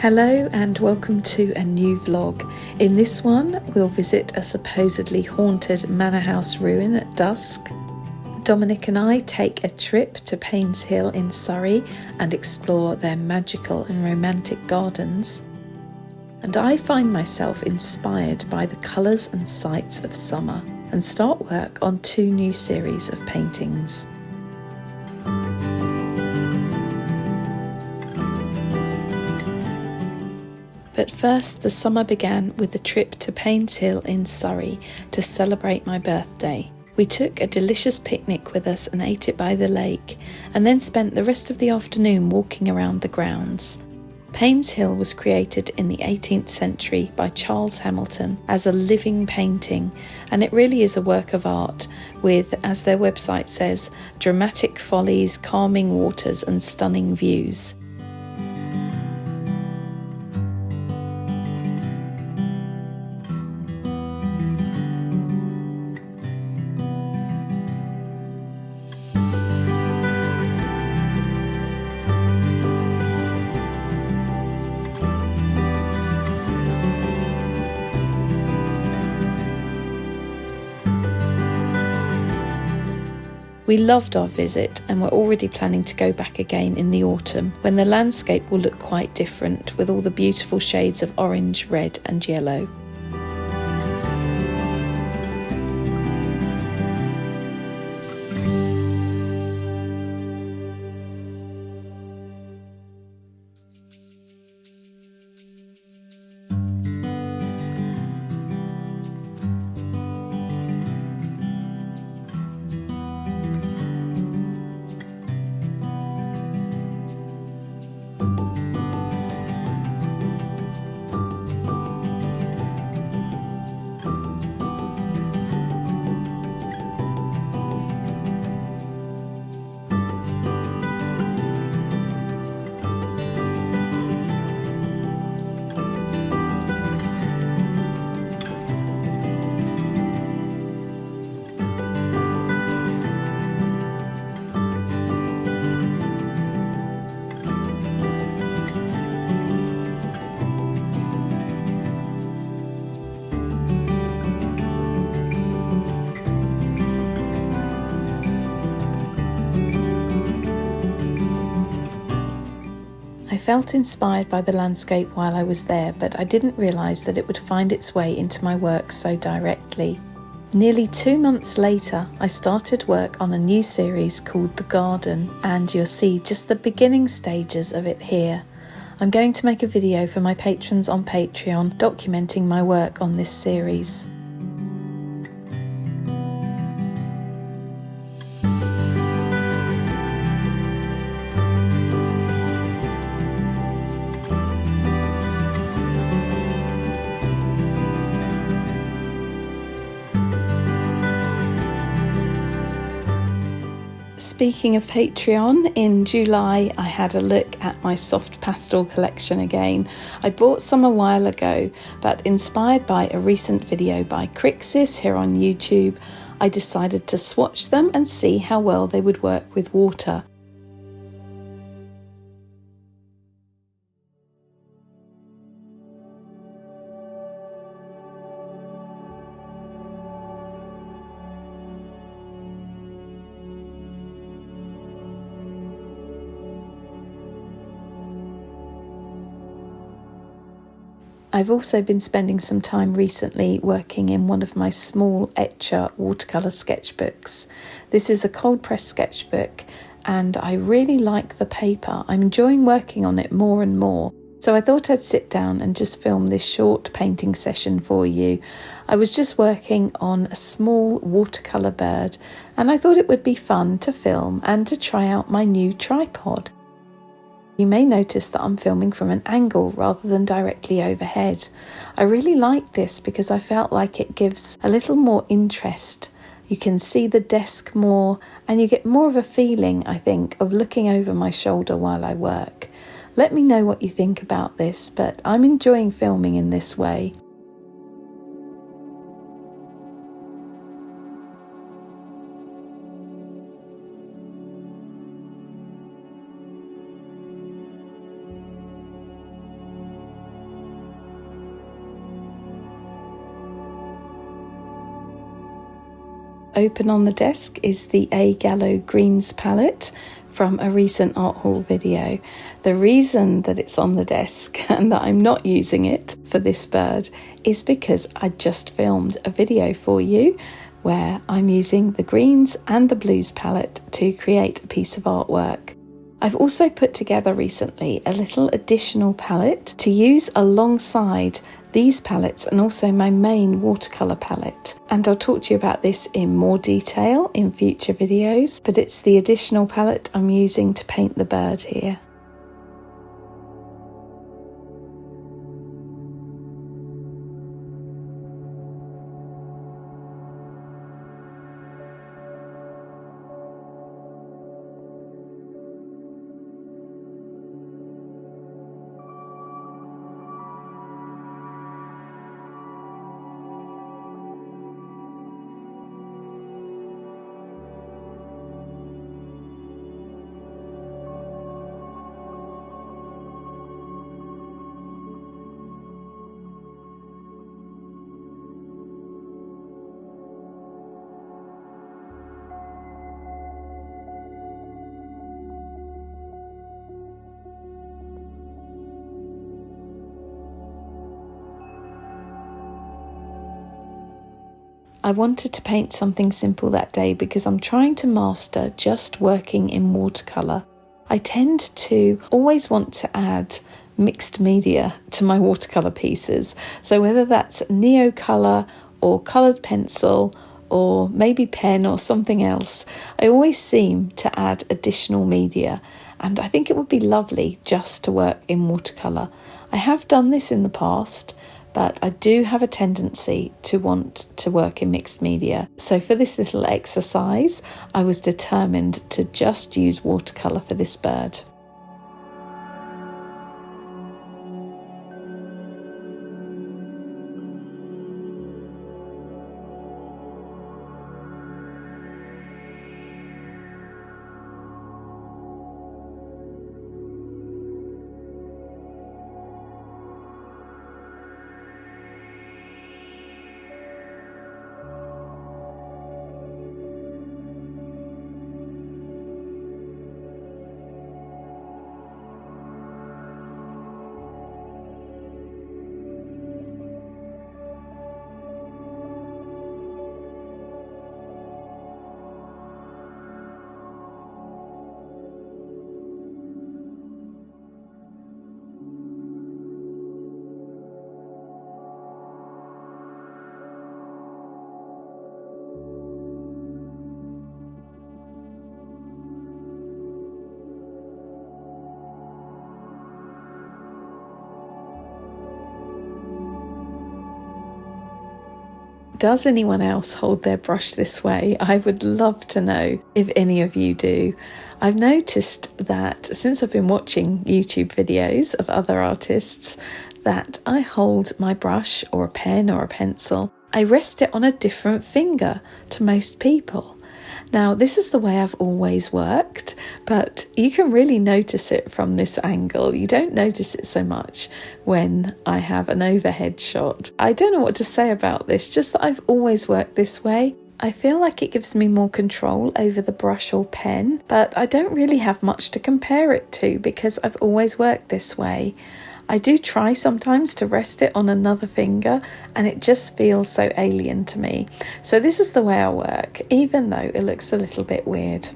Hello and welcome to a new vlog. In this one, we'll visit a supposedly haunted manor house ruin at dusk. Dominic and I take a trip to Paynes Hill in Surrey and explore their magical and romantic gardens. And I find myself inspired by the colours and sights of summer and start work on 2 new series of paintings. But first, the summer began with a trip to Paynes Hill in Surrey to celebrate my birthday. We took a delicious picnic with us and ate it by the lake, and then spent the rest of the afternoon walking around the grounds. Paynes Hill was created in the 18th century by Charles Hamilton as a living painting, and it really is a work of art with, as their website says, dramatic follies, calming waters and stunning views. We loved our visit and we're already planning to go back again in the autumn, when the landscape will look quite different with all the beautiful shades of orange, red and yellow. I felt inspired by the landscape while I was there, but I didn't realise that it would find its way into my work so directly. Nearly 2 months later, I started work on a new series called The Garden, and you'll see just the beginning stages of it here. I'm going to make a video for my patrons on Patreon documenting my work on this series. Speaking of Patreon, in July I had a look at my soft pastel collection again. I bought some a while ago, but inspired by a recent video by Crixis here on YouTube, I decided to swatch them and see how well they would work with water. I've also been spending some time recently working in one of my small Etcher watercolour sketchbooks. This is a cold press sketchbook and I really like the paper. I'm enjoying working on it more and more. So I thought I'd sit down and just film this short painting session for you. I was just working on a small watercolour bird and I thought it would be fun to film and to try out my new tripod. You may notice that I'm filming from an angle rather than directly overhead. I really like this because I felt like it gives a little more interest. You can see the desk more and you get more of a feeling, I think, of looking over my shoulder while I work. Let me know what you think about this, but I'm enjoying filming in this way. open on the desk is the A Gallo Greens palette from a recent art haul video. The reason that it's on the desk and that I'm not using it for this bird is because I just filmed a video for you where I'm using the greens and the blues palette to create a piece of artwork. I've also put together recently a little additional palette to use alongside these palettes and also my main watercolour palette. And I'll talk to you about this in more detail in future videos, but it's the additional palette I'm using to paint the bird here. I wanted to paint something simple that day because I'm trying to master just working in watercolour. I tend to always want to add mixed media to my watercolour pieces. So whether that's neocolour or coloured pencil or maybe pen or something else, I always seem to add additional media. And I think it would be lovely just to work in watercolour. I have done this in the past, but I do have a tendency to want to work in mixed media. So for this little exercise, I was determined to just use watercolour for this bird. Does anyone else hold their brush this way? I would love to know if any of you do. I've noticed that since I've been watching YouTube videos of other artists, that I hold my brush or a pen or a pencil, I rest it on a different finger to most people. Now, this is the way I've always worked, but you can really notice it from this angle. You don't notice it so much when I have an overhead shot. I don't know what to say about this, just that I've always worked this way. I feel like it gives me more control over the brush or pen, but I don't really have much to compare it to because I've always worked this way. I do try sometimes to rest it on another finger and it just feels so alien to me. So this is the way I work, even though it looks a little bit weird.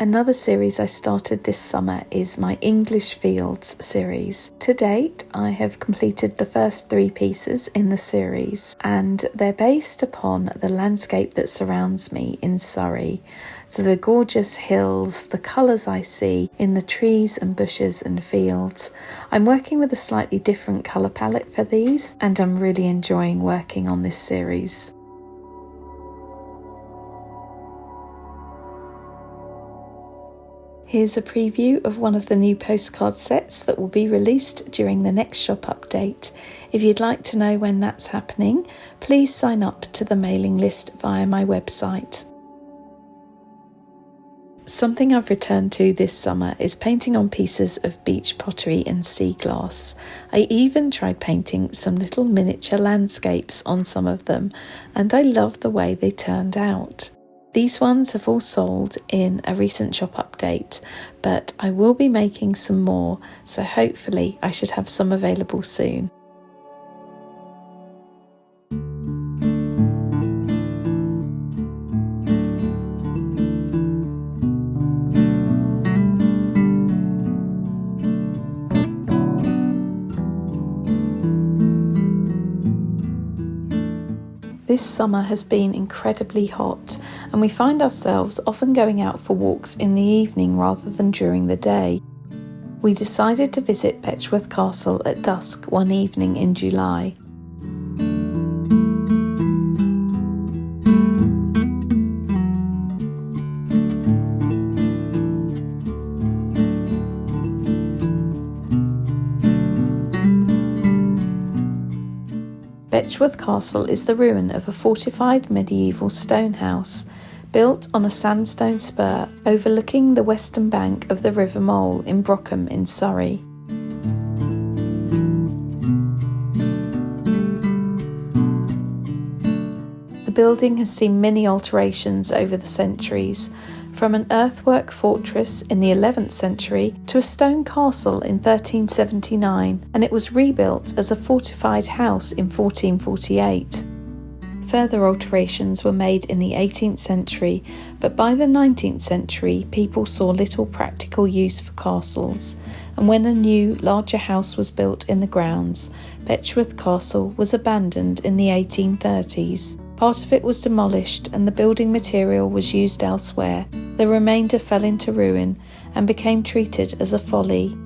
Another series I started this summer is my English Fields series. To date, I have completed the first 3 pieces in the series, and they're based upon the landscape that surrounds me in Surrey. So the gorgeous hills, the colours I see in the trees and bushes and fields. I'm working with a slightly different colour palette for these, and I'm really enjoying working on this series. Here's a preview of one of the new postcard sets that will be released during the next shop update. If you'd like to know when that's happening, please sign up to the mailing list via my website. Something I've returned to this summer is painting on pieces of beach pottery and sea glass. I even tried painting some little miniature landscapes on some of them, and I love the way they turned out. These ones have all sold in a recent shop update, but I will be making some more, so hopefully I should have some available soon. This summer has been incredibly hot, and we find ourselves often going out for walks in the evening rather than during the day. We decided to visit Betchworth Castle at dusk one evening in July. Betchworth Castle is the ruin of a fortified medieval stone house built on a sandstone spur overlooking the western bank of the River Mole in Brockham in Surrey. The building has seen many alterations over the centuries, from an earthwork fortress in the 11th century to a stone castle in 1379, and it was rebuilt as a fortified house in 1448. Further alterations were made in the 18th century, but by the 19th century people saw little practical use for castles, and when a new, larger house was built in the grounds, Betchworth Castle was abandoned in the 1830s. Part of it was demolished and the building material was used elsewhere. The remainder fell into ruin and became treated as a folly.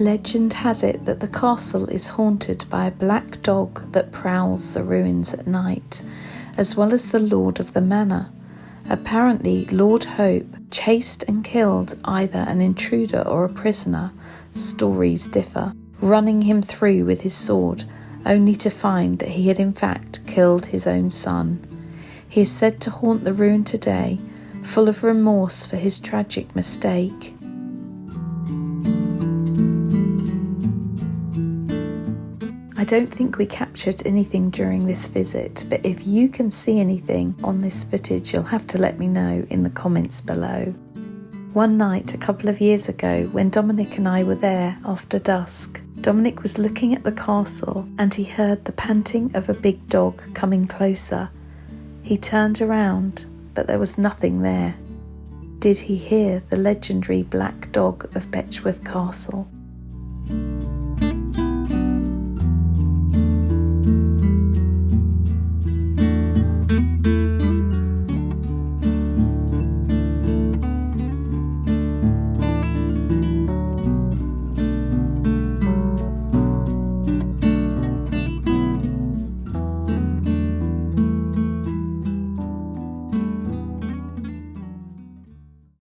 Legend has it that the castle is haunted by a black dog that prowls the ruins at night, as well as the lord of the manor. Apparently, Lord Hope chased and killed either an intruder or a prisoner, stories differ, running him through with his sword, only to find that he had in fact killed his own son. He is said to haunt the ruin today, full of remorse for his tragic mistake. I don't think we captured anything during this visit, but if you can see anything on this footage, you'll have to let me know in the comments below. One night a couple of years ago, when Dominic and I were there after dusk, Dominic was looking at the castle and he heard the panting of a big dog coming closer. He turned around, but there was nothing there. Did he hear the legendary black dog of Betchworth Castle?